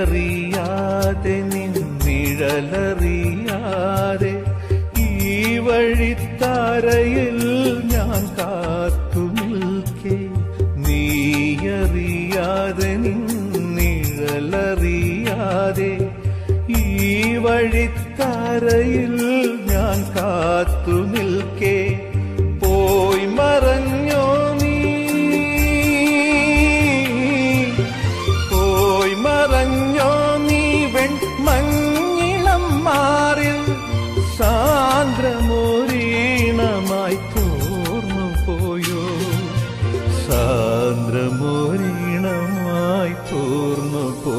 നീയറിയാതെ നിന്നിഴലറിയാതെ ഈ വഴിത്താരയിൽ ഞാൻ കാത്തു നിൽക്കേ. നീയറിയാതെ നിന്നിഴലറിയാതെ ഈ വഴിത്താരയിൽ ഞാൻ കാത്തു നിൽക്കേ. പോയി മറഞ്ഞോ നീ, പോയി മറഞ്ഞോ നീ വെൺമഞ്ഞിളം മാറിൽ. സാന്ദ്രമോരീണമായി തോർന്നു പോയോ, സാന്ദ്രമോരീണമായി തോർന്നു പോയോ.